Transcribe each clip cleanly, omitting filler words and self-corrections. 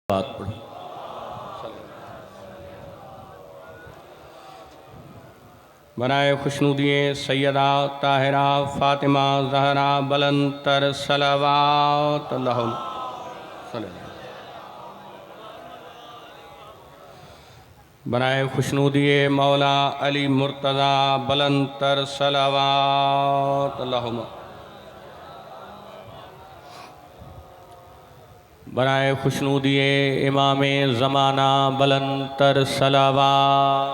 बात पढ़ो। बनाए खुशनुदिए सैयदा ताहिरा फ़ातिमा ज़हरा बुलंदतर सलवात अल्लाहुम बनाए खुशनुदिए मौला अली मुर्तज़ा बुलंदतर सलवात अल्लाहुम बनाए खुशनुदिए इमाम ज़माना बुलंदतर सलवात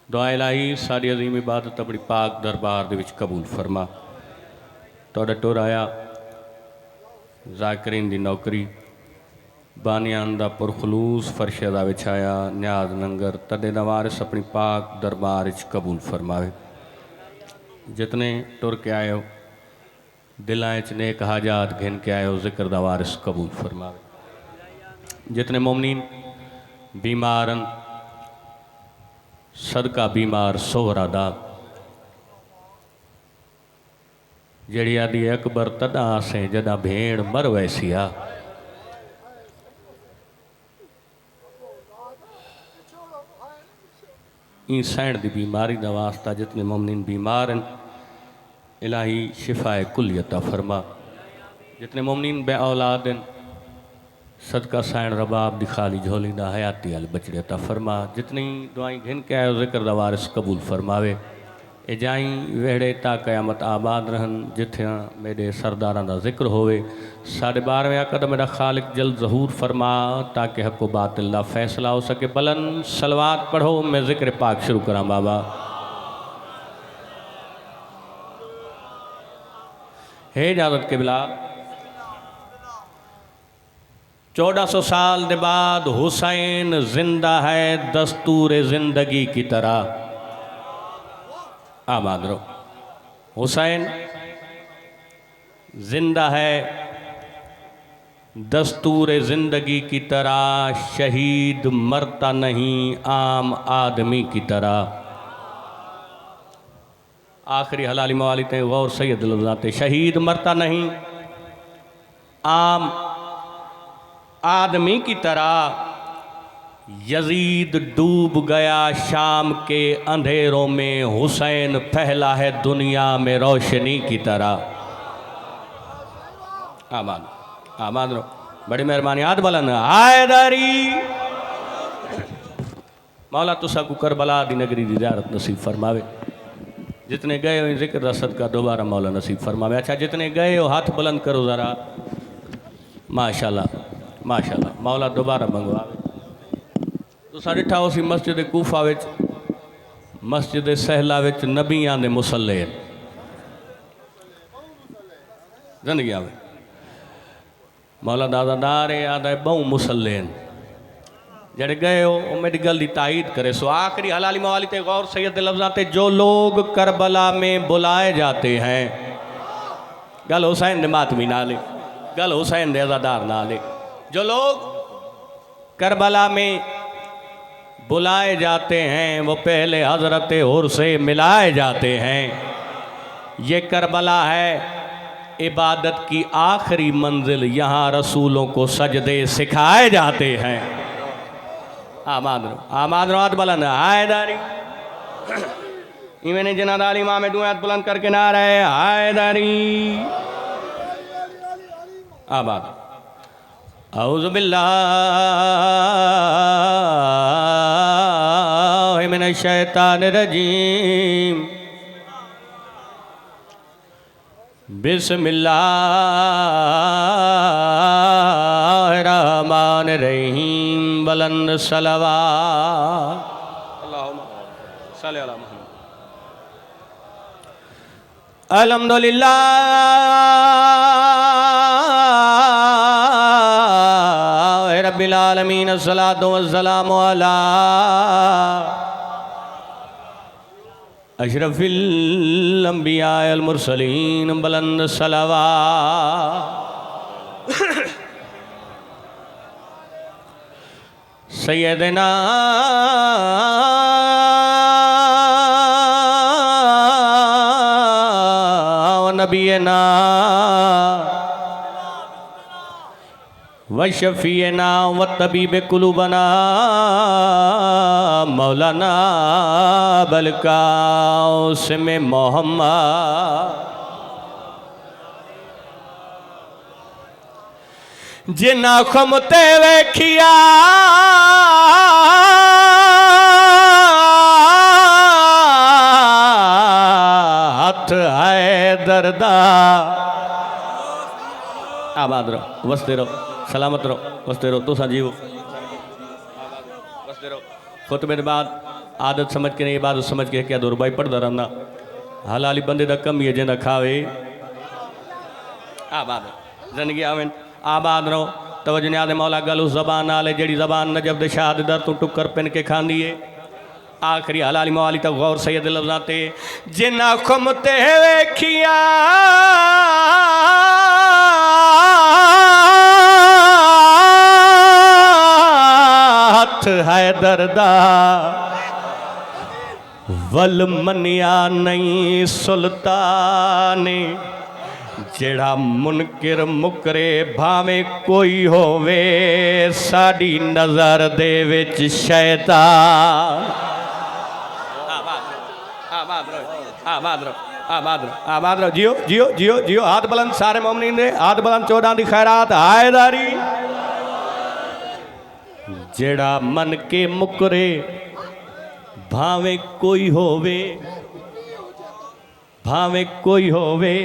दुआ इलाही सारी अजीम इबादत अपनी पाक दरबार दे विच कबूल फरमा। तुहाडा टुर आया ज़ाकिरीन दी नौकरी बानियान दा पुरखलूस फरशे दा विछाया न्याज लंगर तदे दा वारिस अपनी पाक दरबार विच कबूल फरमावे। जितने टुर के आए हो दिलां च नेक हाजात घिन के आए हो जिक्र दा वारिस कबूल फरमावे। जितने मोमनीन बीमारन सदका बीमार सोहरा दा जड़ी आदि अकबर तदा आसे जदा भेड़ मर वैसिया ई सैण दी बीमारी दा वास्ता जितने मोमनीन बीमार हैं इलाही शिफाए कुल्यता फरमा। जितने मोमनीन बे औलाद हैं सदका सैण रबाब दी खाली झोली दा हयाती अल बचड़ता फरमा। जितनी दुआई घिन के आयो जिक्र दा वारिस कबूल फरमावे। ए जाई वेड़े ता कयामत आबाद रहन जिथे मेरे सरदारां दा जिक्र होवे। 12.5 कदम मेरा खालिक जल ज़हूर फरमा ताकि हक बातिल दा फैसला हो सके। बुलंद सलवात पढ़ो मैं जिक्र पाक शुरू करा बाबा। हे इजाज़त के बिला 1400 साल के बाद हुसैन जिंदा है दस्तूर जिंदगी की तरह। आबाद रहो। हुसैन जिंदा है दस्तूर जिंदगी की तरह शहीद मरता नहीं आम आदमी की तरह। आखिरी हलाली मवाली ते गौर सैयद लफ्ज़ाते शहीद मरता नहीं आम आदमी की तरह। यजीद डूब गया शाम के अंधेरों में हुसैन फैला है दुनिया में रोशनी की तरह। आबाद आबाद रहो। बड़ी मेहरबानी हाथ बुलंद हैदरी मौला तुसा को करबला दी नगरी दी ज़ियारत नसीब फरमावे। जितने गए हो जिक्र दा सदका दोबारा मौला नसीब फरमावे। अच्छा जितने गए हो हाथ बुलंद करो ज़रा। माशाल्लाह माशाल्लाह मौला दोबारा मंगवावे। तुसा डिठा उसी मस्जिद कूफा विच मस्जिद सहला विच नबियां दे मुसल्ले जिंदगी आवे मौला दादादार आदा बहु मुसल्ले जड़े गए हो मेरी गल की तायद करे। सो आखिरी हलाली मवाली ते गौर सैयद लफ्ज़ाते जो लोग करबला में बुलाए जाते हैं गल हुसैन दे मातमी नाले गल हुसैन दे अज़ादार नाले। जो लोग करबला में बुलाए जाते हैं वो पहले हज़रत हुर से मिलाए जाते हैं। ये करबला है इबादत की आखिरी मंजिल यहाँ रसूलों को सजदे सिखाए जाते हैं। आमाद हाथ बुलंद हैदरी इवें जनादाली माँ में हाथ बुलंद करके ना रहे हैदरी। आबाद औज़ु बिल्लाहि मिनश शैतानिर रजीम बिस्मिल्लाहिर रहमानिर रहीम। बुलंद सलवात अल्लाहुम्मा सल्लि अला मुहम्मद। अल्हम्दुलिल्लाह रब्बिल आलमीन अस्सलातु वस्सलामु अला अशरफिल अंबिया अल मुरसलीन। बुलंद सलवात सैयदना नबीना व शफीना व तबीब कुलूबना मौलाना बलकासिम मोहम्मद। जिन्ना खुमते वेखिया हथ है दर्दा। आबाद रहो, वसते रहो, सलामत रहो, वसते रहो, तुसा जीवो, वसते रहो। खुतबे के बाद आदत समझ के नहीं, इबादत समझ के क्या दो रुपये पढ़ता रहना। हलाली बंदे का कम ही है जिंदा खावे। आबाद जिंदगी आवें आबाद रहो। तवज्जो याद मौला गल उस जबान नाल जड़ी जबान नजब दे शाद दर तू टुकर पिन के खांदी है। आखिरी हलाली मवाली तक गौर सैयद लफ्ज़ां ते जिन्ना खुमते वेखिया हथ है दर्दा वल मनिया नहीं सुल्ताने। जेड़ा मुनकिर मुकरे भावें कोई होवे साड़ी नज़र दे विच शैतान। आबाद रहो, जियो जियो जियो जियो। हाथ बुलंद सारे मोमिनीन ने, हाथ बुलंद 14 दी खैरात आयदारी। जेड़ा मन के मुकरे भावें कोई होवे, भावें कोई होवे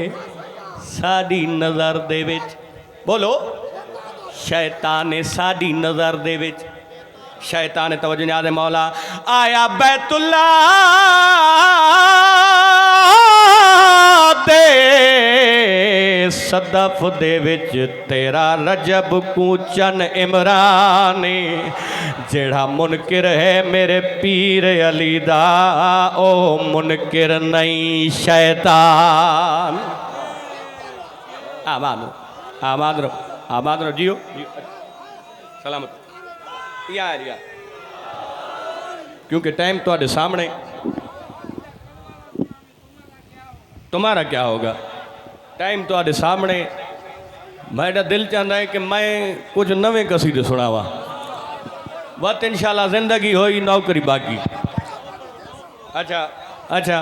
साड़ी नज़र दे विच। बोलो शैतान साड़ी नज़र दे विच। शैतान तवज्जो याद मौला आया बैतुल्ला दे सदफ दे विच तेरा रजब कूचन इमरानी। जेड़ा मुनकिर है मेरे पीर अली दा ओ मुनकिर नहीं शैतान। आबाद रहो, आबाद रहो, जियो सलामत यार यार। क्योंकि टाइम तुम्हारे सामने, तुम्हारा क्या होगा? टाइम तुम्हारे सामने। मेरा दिल चाहता है कि मैं कुछ नवे कसीदे सुनावा। बस इंशाल्लाह जिंदगी होई नौकरी बाकी। अच्छा अच्छा,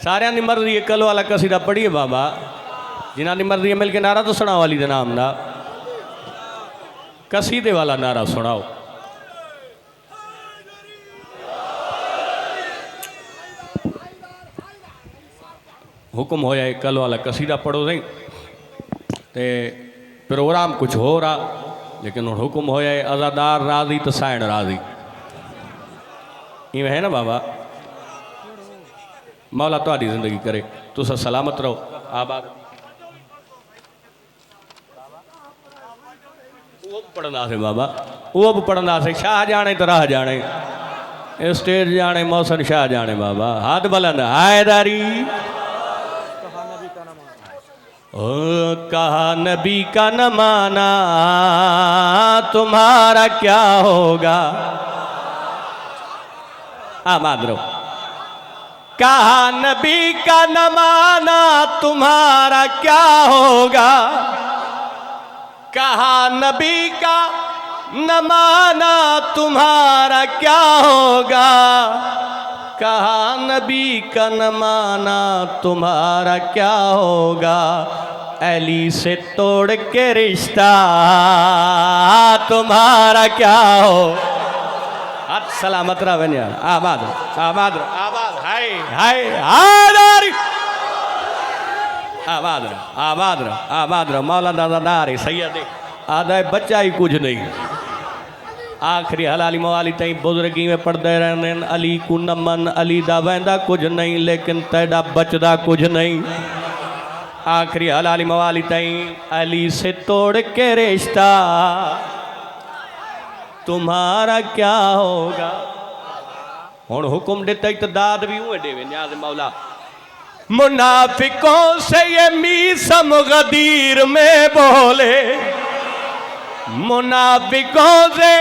सारे की मर्जी है। कल वाला कसीदा पढ़िए बाबा, जिन्हों की मर्जी है मिल के नारा तो सुनाओ। वाली के नाम ना कसीदे वाला नारा सुनाओ। हुक्म होया है कल वाला कसीदा पढ़ो नहीं ते प्रोग्राम कुछ हो रहा, लेकिन हुक्म होया है अज़ादार राजी तो साइण राजी। इवें है ना बाबा। मौला तुहाडी जिंदगी करे, तुसा सलामत रहो, आबाद। वो पढ़ना से बाबा, वो भी पढ़ना से। शाह जाने तो राह जाने, स्टेज जाने मौसन शाह जाने बाबा। हाथ बुलंद हैदारी। कहा नबी का न माना तुम्हारा क्या होगा। आबाद रहो। कहा नबी का न माना तुम्हारा क्या होगा। कहा नबी का न माना तुम्हारा क्या होगा। कहा नबी का न माना तुम्हारा क्या होगा। अली से तोड़ के रिश्ता तुम्हारा क्या हो। हाथ सलामत रहा बनिया। आबाद आबाद आबाद हाय हाय आदारी। आबाद रहो, आबाद रहो, आबाद रहो। मौला दादादार सैयद आदा बच्चा ही कुछ नहीं। आखिरी हलाली मवाली तई बुजुर्गी में पढ़ते रहने। अली को नमन अली दा वहदा कुछ नहीं, लेकिन तेरा बचदा कुछ नहीं। आखिरी हलाली मवाली तई अली से तोड़ के रिश्ता तुम्हारा क्या होगा। हुण हुक्म देता ही तो दाद भी हुए देवे न्याज मौला। मुनाफिकों से ये मीसम गदीर में बोले। मुनाफिकों से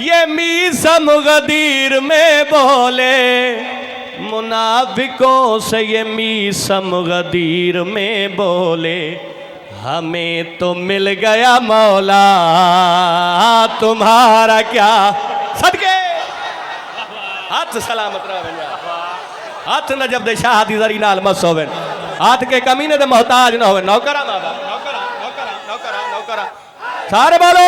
ये मीसम गदीर में बोले। मुनाफिकों से ये मीसम गदीर में बोले, हमें तो मिल गया मौला तुम्हारा क्या। सदके हाथ सलामत रहे, हाथ नजब दे शाह दी जरी नाल मस होवे, हाथ के कमीने दे मोहताज ना होवे। नौकरा बाबा, नौकरा नौकरा नौकरा नौकरा सारे बोलो।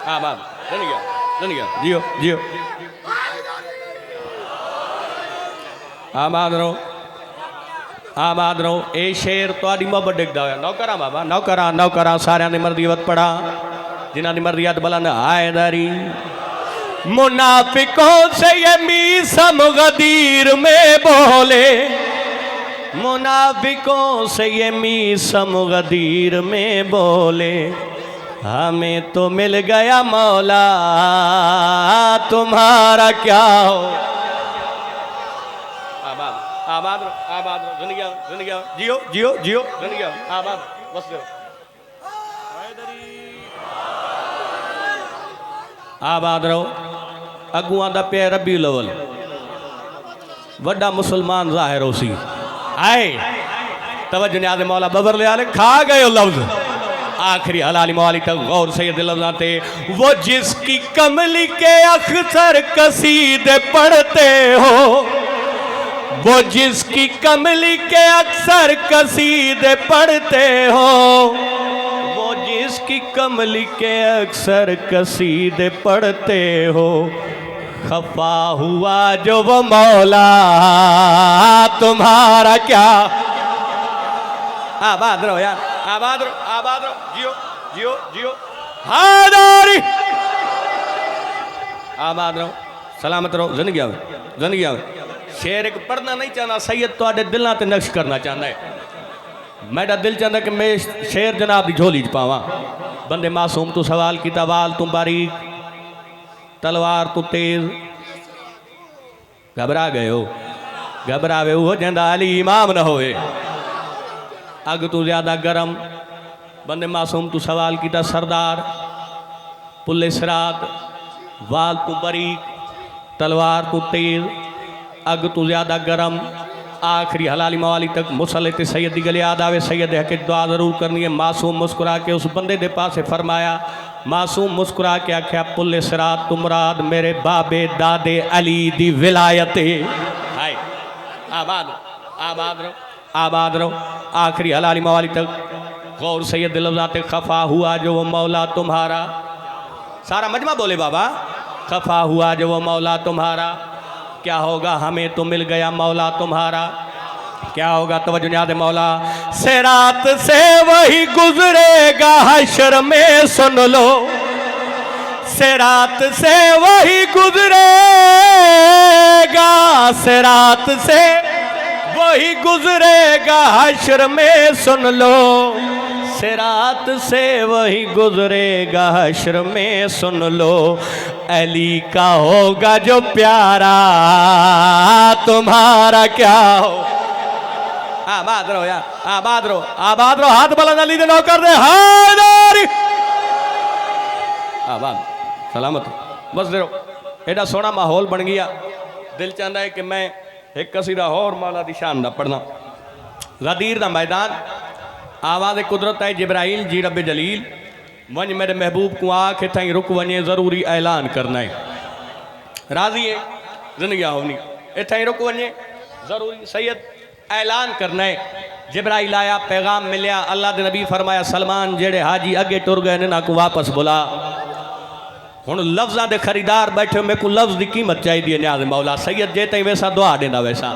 हाँ बाब जन गया जियो जियो। आबाद रहो आबाद रहो। ए शेर तुहाडी मोहब्बत डिगदा होया। नौकरा बाबा नौकरा नौकरा सारियां दी मर्दियत पढ़ा, जिन्हां दी मर्दियत बुलंद हैदरी। मुनाफिकों से ये मीसम गदीर में बोले, मुनाफिकों से ये मीसम गदीर में बोले, हमें तो मिल गया मौला तुम्हारा क्या हो। आबाद आबाद आबाद जिंदगी जियो जियो जियो जिंदगी आबाद बस करो। आबाद रहो। अगुआ दा पे रबी लवल वड्डा मुसलमान ज़ाहिर हो सी आए तवज्जो न्याज़ मौला बबर ले आले खा गए लफ्ज़ आखिरी हलाली मवाली तक गौर सैयद लफ्ज़ाते। वो जिसकी कमली के अख्तर कसीदे पढ़ते हो, वो जिसकी कमली के अक्सर कसीदे पढ़ते हो, वो जिसकी कमली के अक्सर कसीदे पढ़ते हो, खफा हुआ जो वो मौला तुम्हारा क्या। आबाद रहो यार, आबाद रहो जियो जियो जियो हादारी। आबाद रहो सलामत रहो जिंदगी आवे जिंदगी आवे। शेर एक पढ़ना नहीं चाहता, सैयद तुहाडे दिलों ते नक्श करना चाहता है। मेरा दिल चाहता कि मैं शेर जनाब की झोली च पावां। बंदे मासूम तू सवाल किया, वाल तू बारीक तलवार तू तेज, घबरा गए हो घबरावे हो जंदा अली इमाम न होए। अग तू ज्यादा गरम, बंदे मासूम तू सवाल किया, सरदार पुल्ले सिरात, वाल तू बारीक तलवार तू तेज, अग तू ज्यादा गरम। आखिरी हलाली मवाली तक मुसल्ले ते सैयद दी गल याद आवे। सैयद है कि दुआ जरूर करनी है। मासूम मुस्कुरा के उस बंदे दे पासे फरमाया, मासूम मुस्कुरा के आख्या, पुल्ले सिरात तू मुराद मेरे बाबे दादे अली दी विलायत हाय। आबाद आबाद रहो आबाद रहो। आखिरी हलाली मवाली तक गौर सैयद लफ्ज़ाते। खफा हुआ जो वो मौला तुम्हारा, सारा मजमा बोले बाबा। खफा हुआ जो वो मौला तुम्हारा, क्या होगा हमें तो मिल गया मौला तुम्हारा। क्या होगा तवज्जो न्याज़ मौला। सिरात से वही गुजरेगा हश्र में सुन लो, सिरात से वही गुजरेगा, सिरात से वही गुजरेगा हश्र में सुन लो, सिरात से वही गुजरेगा हश्र में सुन लो। अली का होगा जो प्यारा तुम्हारा क्या हो। आबाद रहो यार, आबाद रहो आबाद रहो। हाथ बुलंद अली दे नौकर दे हादारी। आबाद सलामत बस दे रहो। एडा सोहना माहौल बन गया। दिल चाहता है कि मैं एक कसीदा और मौला दी शान दा पढ़ना। गदीर दा मैदान, आवाज़ कुदरत है जिब्राइल जी रब जलील। वंज मेरे महबूब को आख इथाई रुक वने, ज़रूरी ऐलान करना है। राजी है जिंदगी होनी, इथाई रुक वने ज़रूरी सैयद ऐलान करना है। जिब्राइल आया, पैगाम मिलया, अल्लाह दे नबी फरमाया, सलमान जेड़े हाजी अगे टुर गए इन्हां को वापस बुला। हुण लफ्ज़ां दे खरीदार बैठे, मेरे को लफ्ज़ की कीमत चाहिए न्याज़ मौला। सैयद जे तई वैसा दुआ देना वैसा।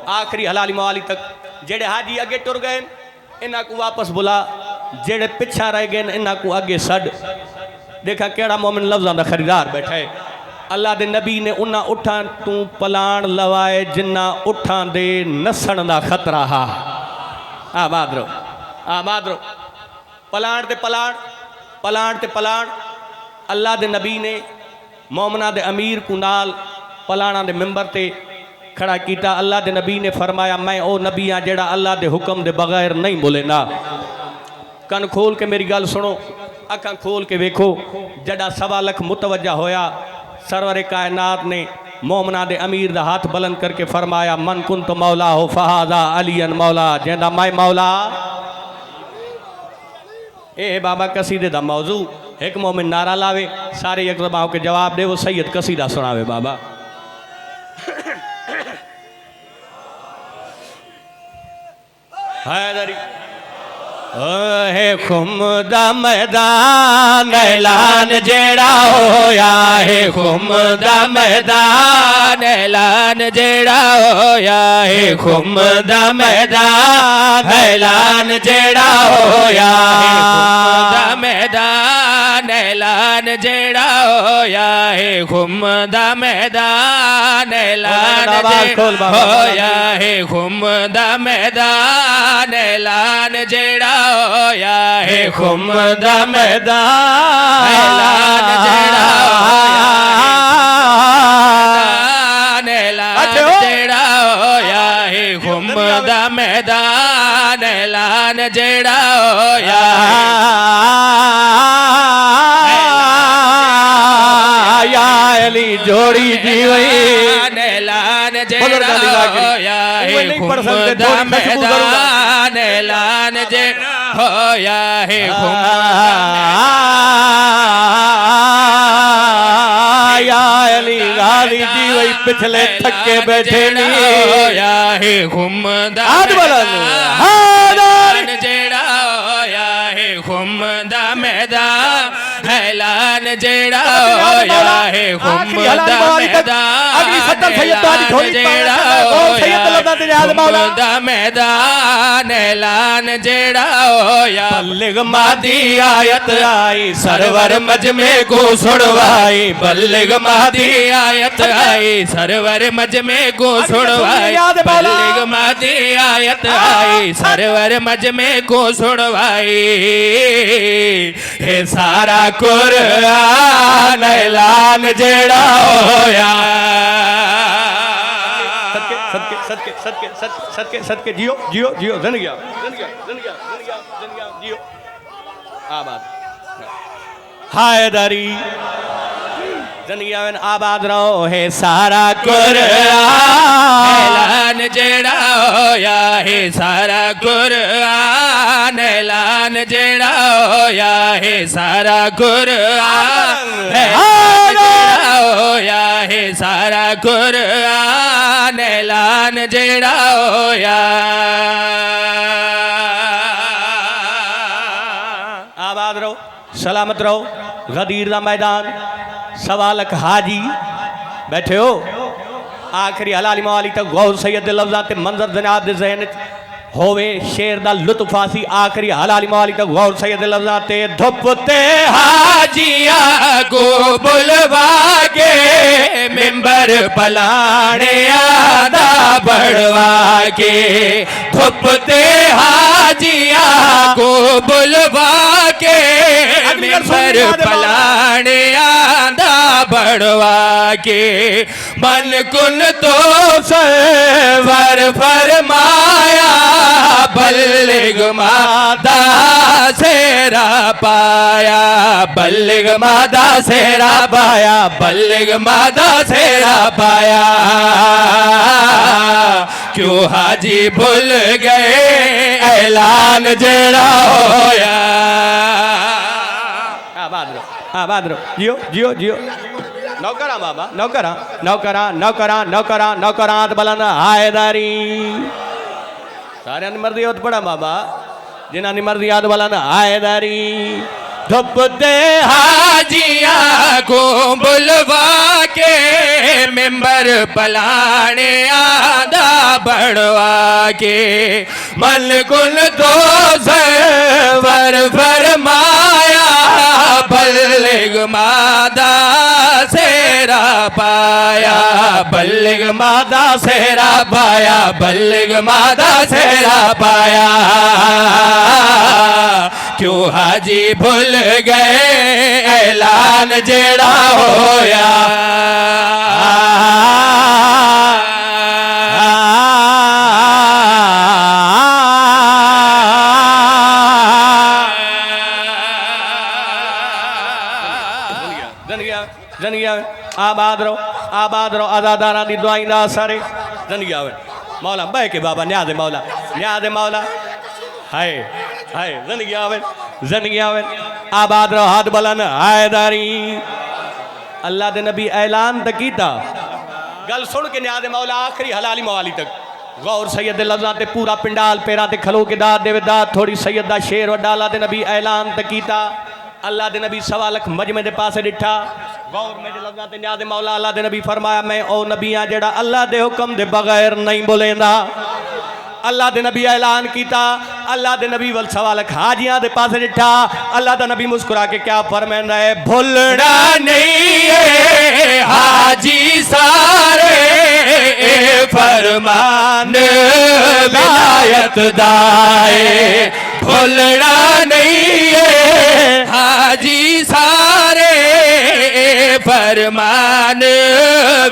आखिरी हलाली मवाली तक जेड़े हाजी अगे टुर गए इन्हां को वापस बुला, जेड़े पिछा रह गए इन्हां को अगे सड। देखा केड़ा मोमिन लफ्ज़ां दा खरीदार बैठा है। अल्लाह दे नबी ने उन्हां उठां तू पलाण लवाए जिन्ना उठां दे नसण दा खतरा हा। आबाद रहो आबाद रहो। पलाण ते पलाण पलाण ते पलाण। अल्लाह दे नबी ने मोमना दे अमीर को नाल पलाणा दे मिंबर ते खड़ा किया। अल्लाह दे नबी ने फरमाया, मैं ओ नबी हाँ जेड़ा अल्लाह दे हुक्म दे बगैर नहीं बोले ना। कन खोल के मेरी गल सुनो। अखा खोल के वेखो जड़ा 1.25 लाख मुतवजा होया सरवर कायनात ने मोमना दे अमीर दा हाथ बुलंद करके फरमाया मन कुन तो मौला हो फहादा अलियन मौला जैदा मैं मौला ए बाबा कसीदे दा मौजू एक मोमिन नारा लावे सारे एक जबाओं के जवाब दे वो सैयद कसीदा सुनावे बाबा हैदरी है खुमदा मैदान ऐलान जेड़ा होया है खुमदा मैदान ऐलान जेड़ा होया है खुमदा मैदान ऐलान जेड़ा होया है मैदान ऐलान जेड़ा होया है खुमदा मैदान ऐलान होया है खुमदा मैदान ऐलान जेड़ा होया है खुमदा मैदान ऐलान जेड़ा होया है खुमदा मैदान ऐलान जेड़ा होया या अली जोड़ी जीवी ऐलान जेड़ा होया है खुमदा मैदान ऐलान जेड़ा होया है या अली गाली जी वही पिछले थके बैठे नहीं होया है खुमदा मैदान जेड़ा होया है खुमदा मैदान ऐलान जेड़ा होया है खुमदा मैदान जेड़ा खुमदा मैदान ऐलान जेड़ा होया बल्लिग मादी आयत आई सरवर मजमे को सुनवाई बल्लिग मादी आयत आई सरवर मजमे को सुनवाई बल्लिग मादी आयत आई सरवर मजमे को सुनवाई हे सारा कुरान ऐलान जेड़ा होया सदके सदके सदके सदके सदके सदके जियो जियो जियो जन गया जियो आबाद हैदरी जन आबाद रहो है सारा कुरान ऐलान जेड़ा होया है सारा कुरान ऐलान जेड़ा होया है सारा कुरान ऐलान जेड़ा होया है सारा कुरान ऐलान जेड़ा होया आबाद रहो सलामत रहो गदीर दा मैदान 1.25 लाख हाजी बैठे हो आखिरी हलाली मवाली तक गौर सैयद दे लफ्ज़ां ते मंजर जनाब दे ज़हन होवे शेर दा लुत्फ आसी आखिरी हलाली मवाली तक गौर सैयद दे लफ्ज़ां ते धुपते हाजिया को बुलवा के मिंबर पलाने आदा बढ़वा के धुपते हाजिया को बुलवा के मिंबर पलाने आदा बढ़वा के मन कुन तो सरवर फरमाया बल्लिग मादा सेरा पाया बल्लिग मादा सेरा पाया बल्लिग मादा सेरा पाया क्यों हाजी भूल गए ऐलान जेड़ा होया आबाद रहो जियो जियो जियो नौकरा बाबा नौकरा नौकरा नौकरा नौकरा नौकरा बलन हैदरी सारे मर्दी होत पड़ा बाबा जिन्हा मर्दी याद बलन हैदरी धुपते हाजिया को बुलवा के मिंबर पलाने आदा बढ़वा के मन कुल तो सरवर फरमाया बल्लिग मादा सेरा पाया बल्लिग मादा सेरा पाया बल्लिग मादा सेरा पाया क्यों हाजी भूल गए ऐलान जेड़ा होया आबाद रहो आज़ादारा दी दुआई दा सारे ज़िंदगी आवे मौला बह के बाबा न्याज़ मौला हाय हाय ज़िंदगी आवे आबाद रहो हाथ बुलंद हैदारी अल्लाह दे नबी ऐलान तक कीता गल सुन के न्याज़ मौला आखिरी हलाली मवाली तक गौर सैयद दे लफ्ज़ां ते पूरा पिंडाल पैरां ते खलो के दाद देवे दाद थोड़ी सैयद दा शेर वड्डा अल्लाह दे नबी ऐलान तक कीता अल्लाह दे नबी सवा लख मजमे दे पासे डिठा गौर मेरे लफ्ज़ां ते न्याज़ मौला अल्लाह दे नबी फरमाया मैं ओ नबी हां जेड़ा अल्लाह दे हुक्म दे बगैर नहीं बोलेंदा अल्लाह दे नबी ऐलान कीता अल्लाह दे नबी वल सवा लख हाजियां दे पासे डिठा अल्लाह दा नबी मुस्कुरा के क्या फरमांदा है भुलना नहीं है हाजी सारे फरमान विलायत दाए भुलना नहीं है हाजी सारे फरमान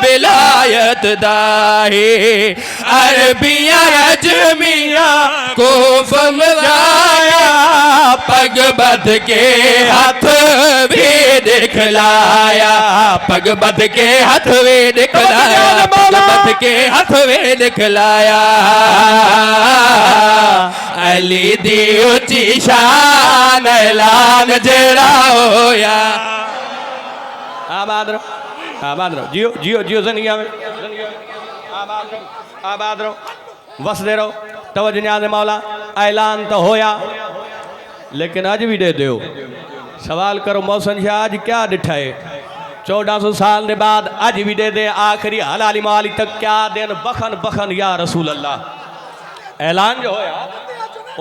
विलायत दाए अरबिया अजमिया को फमलाया पग बद के हाथ भी दिखलाया पग बद के हाथ भी दिखलाया पग बद के हाथ भी दिखलाया अली दी उची शान ऐलान जरा होया आबाद रहो जियो ज़िंदगी में आबाद रहो वसदे रहो तवज्जो न्याज़ मौला ऐलान तो होया लेकिन अज भी दे दो सवाल करो मौसन शाह अज क्या डिठा है 1400 साल के बाद अज भी दे दे आखिरी हलाली मवाली तक क्या दिन बखन या रसूल अल्लाह ऐलान जो होया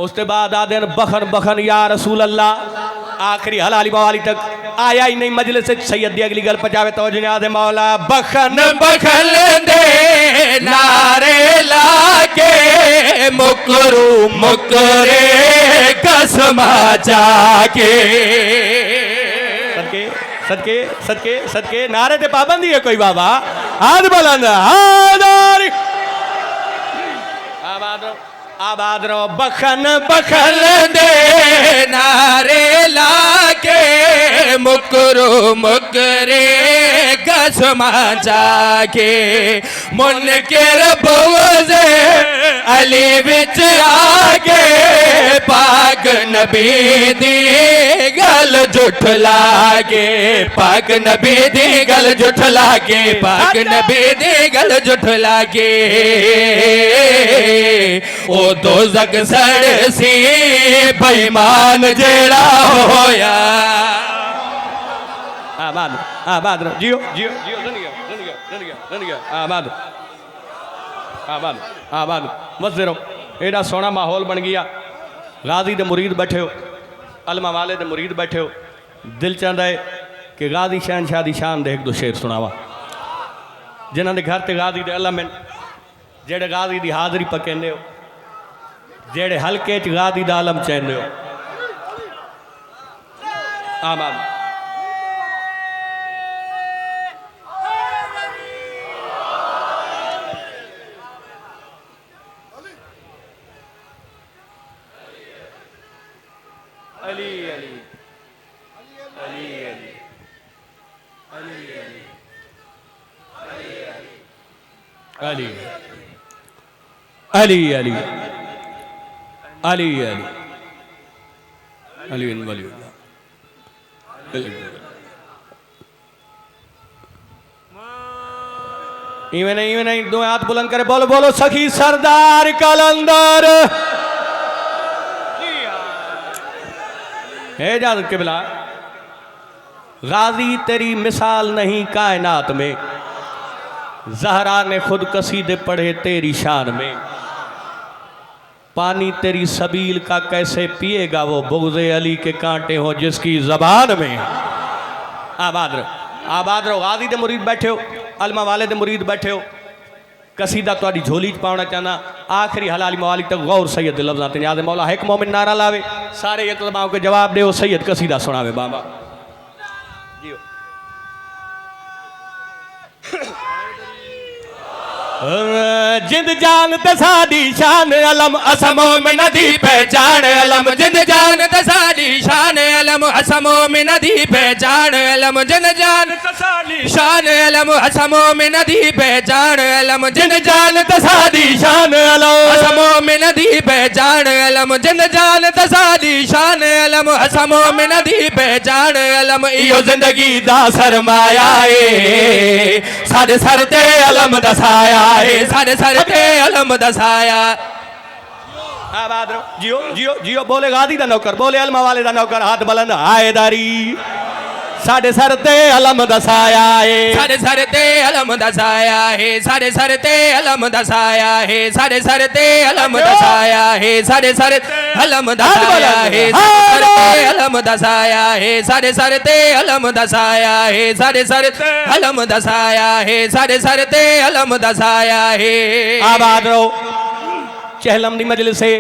उसके बाद आ दिन बखन या रसूल अल्लाह आखिरी हलाली मवाली तक आया ही नहीं मजलिस से सैयद दी अगली गल पजावे तो न्याज़ मौला बखन दे नारे लाके मुकरे कसमा जाके सदके नारे ते पाबंदी है कोई बाबा हाथ बुलंद हादारी आबाद रहो बखन दे नारे लाके मुकरे कसमा जाके मुनकिर बुग़्ज़ अली विच आके पाक नबी दी गल जुठला के पाक नबी दी गल जुठला के पाक नबी दी गल जुठला के ओ दोज़ख सड़ सी बेईमान जेड़ा होया आबाद रहो जियो ज़िंदगी आबाद मज़े रहो एडा सोहना माहौल बन गया गाजी दे मुरीद बैठे हो अलमा वाले दे मुरीद बैठे हो दिल चाहता है कि गाजी शहनशाह दी शान दे एक दो शेर सुनावा जिन्हों के घर ते गाजी दे अलम जेड़े गाजी दी हाज़री पकेंदे हो जेड़े हल्के च गाजी दा आलम चाहते हो आबाद अली अली अली अली अली अली अली अली अली अली इवें नहीं दो हाथ बुलंद करे बोलो बोलो सखी सरदार कलंदर है इजाज़त क़िबला गाजी तेरी मिसाल नहीं कायनात में ज़हरा ने खुद कसीदे पढ़े तेरी शान में पानी तेरी सबील का कैसे पिएगा वो बुग़्ज़े अली के कांटे हो जिसकी ज़बान में आबाद रहो गाजी दे मुरीद बैठे हो अलमा वाले दे मुरीद बैठे हो कसीदा तुहाडी झोली च पाउणा चाहना आखिरी हलाली मवाली तक गौर सैयद दे लफ्ज़ां ते न्याज़ मौला एक मोमिन नारा लावे सारे यकदमाओं के जवाब दे सैयद कसीदा सुनावे बाबा जियो जिंद जान ते साडी शान अलम असमो में नदी पहचान अलम जिंद जान ते साडी शान अलम असमो में नदी पहचान अलम जिंद जान ते साडी शान अलम असमो में नदी पहचान अलम जिंद जान ते साडी शान अलम असमो में नदी पहचान अलम जिंद जान ते साडी शान अलम असमो में नदी पहचान अलम इयो जिंदगी दा सरमाया है साडे सर ते अलम दसाया है साडे सर ते अलम दसाया आबाद रहो जियो जियो जियो बोले गादी दा नौकर बोले अलमा वाले दा नौकर हाथ बुलंद आएदारी साडे सर ते अलम दसाया है साडे सर ते अलम दसाया है साडे सर ते अलम दसाया है साडे सर ते अलम दसाया है साडे सर अलम दसाया है साडे सर अलम दसाया है साडे सर ते अलम दसाया है साडे सर अलम दसाया है साडे सर ते अलम दसाया है आबाद रहो चहलम दी मजलिस से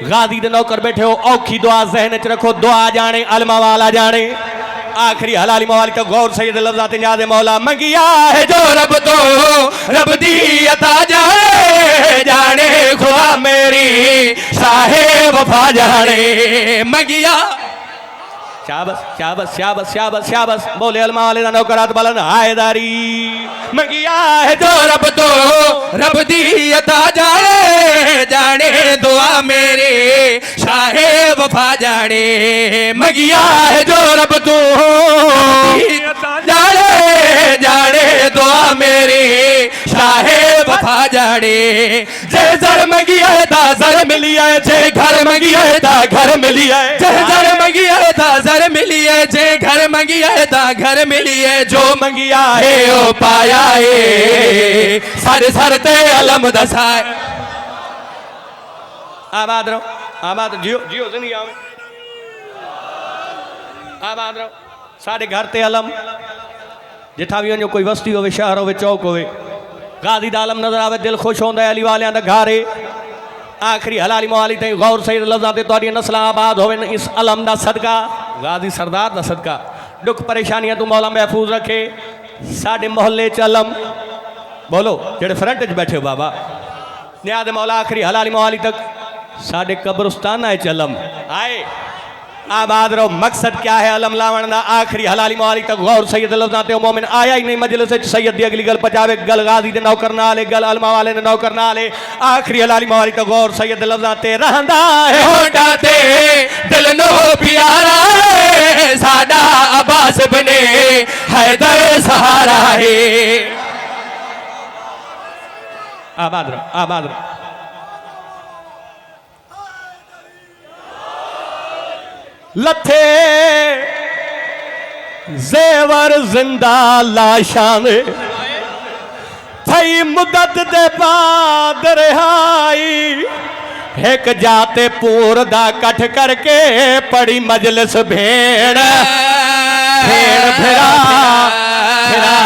गादी दे नौकर बैठे हो औखी दुआ जहन च रखो दुआ जाने अलमा वाला जाने आखिरी हलाली मवाली तक गौर सैयद लफ्ज़ात नियाज़ मौला मंगिया है जो रब तो रब दी अता जाने जाने खुदा मेरी शाहे वफा जाने मंगिया शाबस शाबस शाबस शाबस शाबस बोले अलमा वाले दा नौकरात बुलंद आएदारी मंगिया है जो रब तो रब दी अता जाने जाने दुआ मेरे शाहे वफा जाने मंगिया है जो रब तो जाने जाने दुआ मेरी शाहे वफा जाने जे जर मंगिया है ता जर मिलिया है जे घर मंगिया है ता घर मिलिया है जे जर मंगिया है ता जर मिली है जे घर मंगिया है ता घर मिली है जो मंगिया है ओ पाया है सर सर ते अलम दसाए आबाद रहो आबाद जियो जियो जिंदगी आवे आबाद रहो साडे घर ते अलम जिथा भी वञो कोई वस्ती होवे शहर होवे चौक होवे गादी दा अलम नजर आवे दिल खुश होंदा है अली वालियां दा घर है आखिरी हलाली मवाली ताईं गौर सैयद लफ्ज़ां ते तुहाडियां नस्लां आबाद होवन इस अलम दा सदका गादी सरदार दा सदका दुख परेशानियां तू मौला महफूज रखे साडे मोहल्ले च अलम बोलो जेड़े फ्रंट च बैठे हो बाबा नियाज़ मौला आखिरी हलाली मवाली तक साडे कब्रिस्तान च अलम आए आबाद रहो मकसद क्या है अलम लावण दा आखिरी हलाली मवाली तक गौर सैयद लफ्ज़ां ते मोमिन आया ही नहीं मजलिस च सैयद दी अगली गल पचावे गल गादी दे नौकर नाल है गल अलमा वाले दे नौकर नाल है आखिरी हलाली मवाली तक गौर सैयद लफ्ज़ां ते रहंदा है होंडा ते दिल नो प्यारा है साडा अब्बास बने हैदर सहारा है आबाद रहो लथे जेवर जिंदा लाशान थई मुदत दे बाद रिहाई एक जाते पूर दा कठ करके पड़ी मजलिस भेड़ भेड़ फिरा फिरा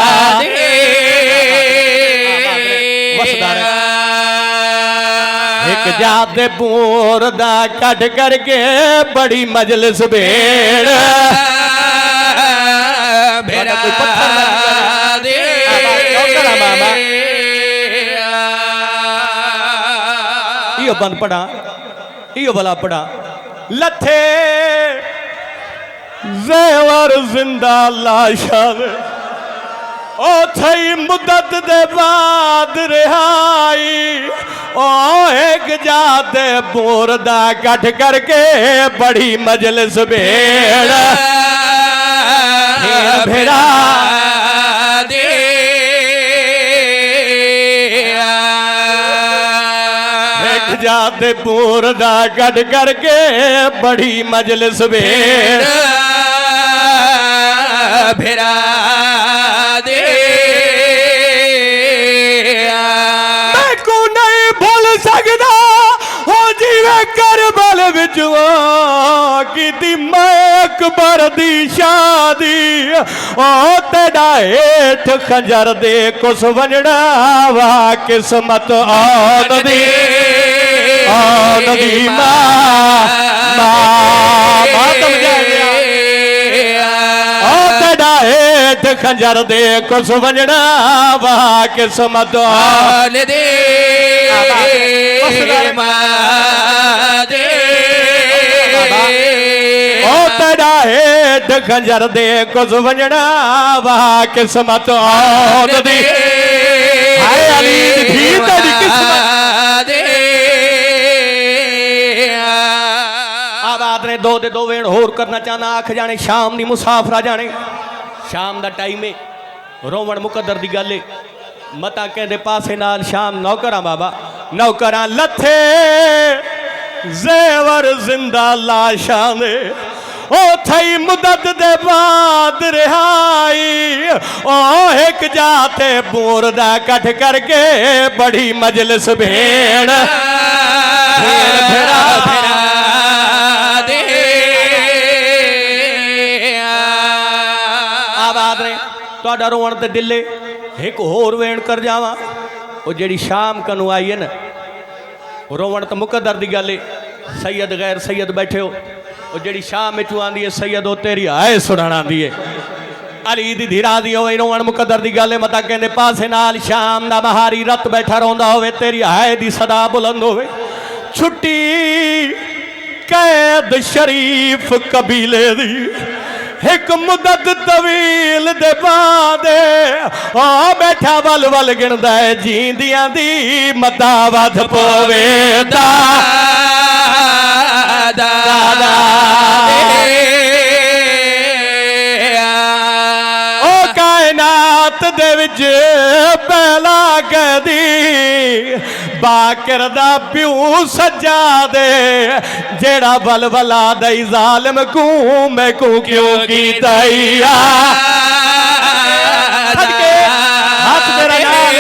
एक जाते पूर दा कट करके बड़ी मजलिस भेड़ भेड़ा कोई पत्थर दे इयो बंद पड़ा इयो भला पड़ा लथे जेवर जिंदा लाशान ओ थई मुदत दे बाद रिहाई ओ एक जाते बोरदा कट करके बड़ी मजलिस भेड़ भेड़ा दे एक जाते बोरदा कट करके बड़ी मजलिस भेड़ भेड़ा दे मैं को नहीं भूल सकदा हो जीवे करबल विच की मैं अकबर दी शादी ओ तेरा हेठ खंजर दे कुछ वंजड़ा वा किस्मत आन दी मातम जाए ओ तेरा हेठ खंजर दे कुछ वंजना वाह किस्मत हाल दे मादे ओ तेरा हेठ खंजर दे कुछ वंजना वाह किस्मत दी हाय अली दी तेरी किस्मत आबाद ने दो दे दो वेण होर करना चाहना आख जाने शाम दी मुसाफरा जाने शाम दा टाइम है रोवण मुकद्दर दी गल है मता कहंदे पासे नाल शाम नौकरां बाबा नौकरां लथे जेवर जिंदा लाशां दे ओ थई मुदत दे बाद रिहाई ओ एक जाते बोर दा कट करके बड़ी मजलिस भेड़ भेड़ा दे आबाद ने तुहाडा रोवण ते दिले एक होर वेण कर जावा ओ जेड़ी शाम कनु आई है ना रोवण तो मुकद्दर दी गल है सैयद गैर सैयद बैठे हो ओ जेड़ी शाम विचों आंदी है सैयद ओ तेरी आए सुनाना आंदी है अली दी धीरा दी होवे रोवण मुकद्दर दी गल है मता कहंदे पासे नाल शाम दा बहारी रत बैठा रोंदा होवे तेरी आए दी सदा बुलंद होवे छुट्टी कैद शरीफ कबीले दी एक मुदत तवील दे बादे ओ बैठा वल वल गिनदा है जींदियां दी मता वध पवे दा ओ कायनात दे विच पहला कदी बाकर दा प्यू सजा दे जेड़ा बलबला दई जालिम को मैं को क्यों की तैया हाथ तेरा नाल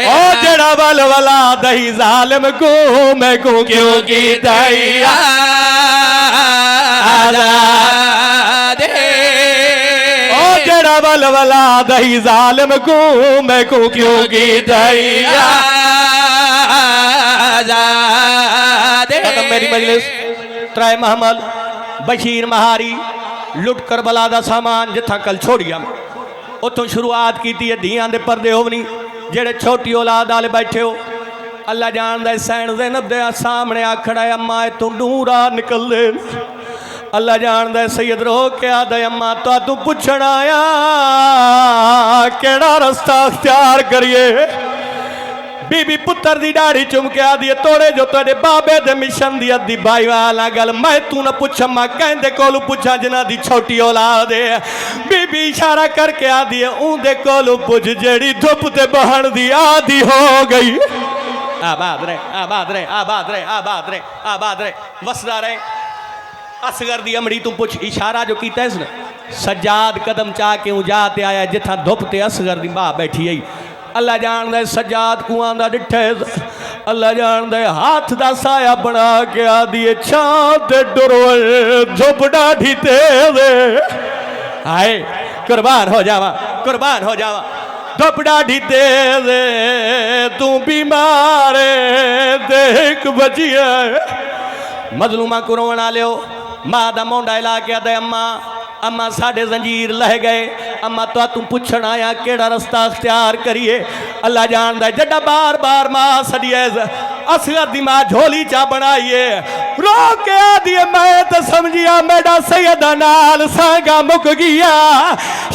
ओ जेड़ा बलबला दई जालिम को मैं को क्यों की तैया जेड़ा बलबला दही जालिम को मैं को क्यों की दैया मेरी मजलिस त्राय महमल बशीर महारी लुट कर बला दा सामान जिथा कल छोड़िया उतों शुरुआत की है धियां दे पर्दे होवनी जेड़े छोटी औलाद वाले बैठे हो अल्लाह जानदा सैन ज़ैनब दे सामने आखड़ा है अम्मा तू नूरा निकल दे अल्लाह जानदा सैयद रो के आदा अम्मा तू पुछण आया केड़ा रास्ता अख्तियार करिए बीबी पुत्र दी दाढ़ी चुम के आदी तोड़े जो तेरे बाबे दे मिशन दी अद्धी भाई वाला गल मैं तू ना पुछ अम्मा कहंदे कोलू पुछा जिन्हां दी छोटी औलाद है बीबी इशारा करके आदी उंदे कोलू पुछ जेड़ी धुप ते बहन दी आदी हो गई आबाद रहे आबाद रहे आबाद रहे आबाद रहे आबाद रहे वसदा रहे असगर दी अमड़ी तू पुछ इशारा जो कीता है सज्जाद कदम चा के जाते आया जिथा धुप ते असगर दी मां बैठी आई अल्लाह जानदा सज्जाद कुआं दा डिठे अल्लाह जानदा हाथ दा साया बना के आदी छां ते डुरोए धुप डाढ़ी तेरे हाय कुर्बान हो जावा धुप डाढ़ी तेरे तू बीमार देख बजिया मजलूमा को रोवना लियो मां दा मोंडा ला के आदे अम्मा अम्मा साढ़े जंजीर लह गए अम्मा तू पुछण आया केड़ा रास्ता अख्तियार करिए अल्लाह जानदा जड्डा बार बार मां सदिए असगर दी मां झोली चा बनाइए रो के आदिए मैं तो समझिया मेरा सैयदा नाल सांगा मुक गया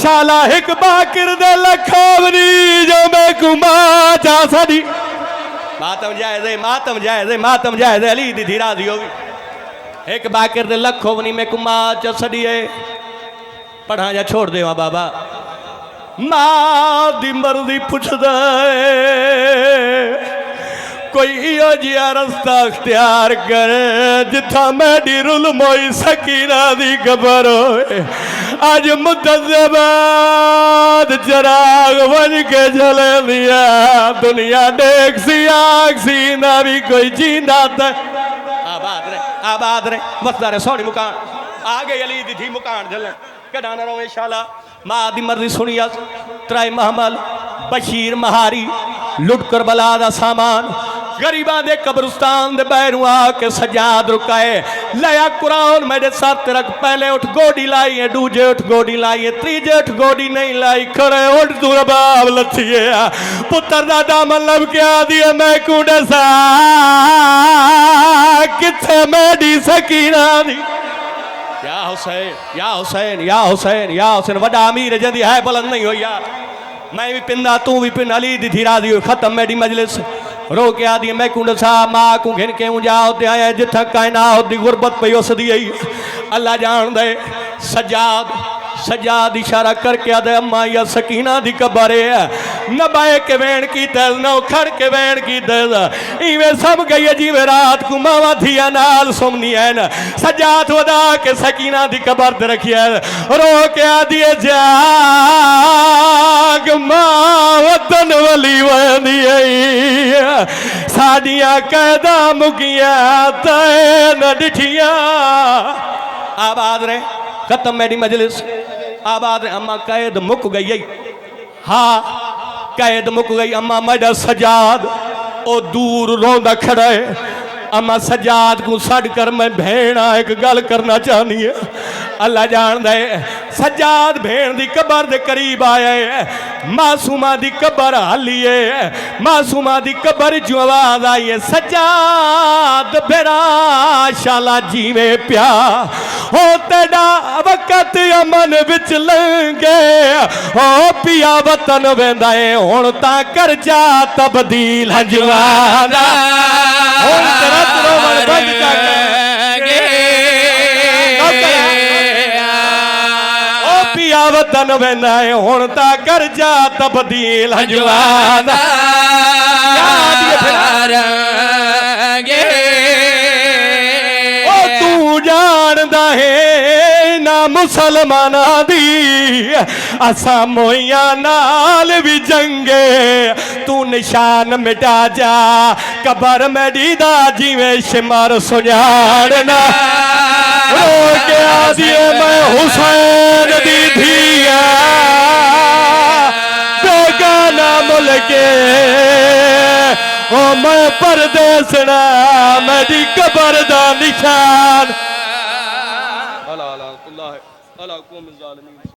शाला एक बाकिर दे लखोवनी जो मैं कुमा जा सदी मातम जायज़ अली दी धीरा दी होगी एक बाकिर दे लखोवनी में कुमा च सदिए पढ़ा जा छोड़ दे बाबा मां दी मर्जी पुछदा कोई इहो जिहा रस्ता अख्तियार करे जिथा मेरी रुल मोई सकीना दी खबर होए अज मुद्दत बाद चराग बन के जले दिया दुनिया देख सी आग सी ना भी कोई जींदा था आबाद रे वसदा रे सोनी मुकान आ गई अली दी थी मुकान जलन कडाना रहो शाला मां दी मर्जी सुनिया त्राई महमल बशीर महारी लुट कर बला दा सामान गरीबां दे कब्रिस्तान दे बैरू आके सजाद रुकाए लाया कुरान मेरे साथ रख पहले उठ गोडी लाई है दूजे उठ गोडी लाई है तीजे उठ गोडी नहीं लाई खड़े उठ तू रबाब लथिए पुत्र दा दामन लब के आदिए मैं कुंडे सा किथे मेरी सकीना दी या हुसैन या हुसैन या हुसैन या हुसैन वडा अमीर जदी है बुलंद नहीं हो यार मैं भी पिंदा तू भी पिन अली दी धीरा दी खत्म मेरी मजलिस रो के आदि मैं कुंड सा मां को घिन के ऊंजा होते आया जिथा कायनात दी गुरबत पे उसदी आई अल्लाह जान दे सजाद इशारा करके आदे अम्मा या सकीना दी कबर है न बाए के वेण की तेज न खड़ के वेण की तेज इवे सब गई जीवे रात को मावा थिया नाल सुमनी है न सजाद वदा के सकीना दी कबर ते रखिया रो के आदि जाग मां वतन वली वंदी आई साडियां कैदा मुगिया तै न डिठिया आबाद रे खत्म मेरी मजलिस आबाद रे अम्मा कैद मुक गई हाँ कैद मुक गई अम्मा मेरा सजाद ओ दूर रोंदा खड़ा है अम्मा सजाद को छड़ कर मैं भेड़ा एक गल करना चाहनी है अल्लाह जान दे सजाद भेड़ दी कबर दे करीब आया है मासूमा दी कबर हालिए मासूमा दी कबर जो आवाज आई है सजाद बेरा शाला जीवे प्या हो तेरा वक्त अमन विच लंगे हो पिया वतन वेंदा है हुण ता कर जा तब्दील हजवाना हुण तेरा रोवण बंद कर ओ पिया वतन वेंदा है हुण ता कर जा तब्दील हजवाना ओ तू जानदा है ना मुसलमाना दी असा मोइया नाल भी जंगे तू निशान मिटा जा कबर मेरी दा जिवें शिमर सुजाड़ना रो के आदिए मैं हुसैन दी धीया बेगाना मुल्के ओ मैं परदेसना मेरी कबर दा निशान अला अला अल्लाह अला कौम ज़ालिमीन।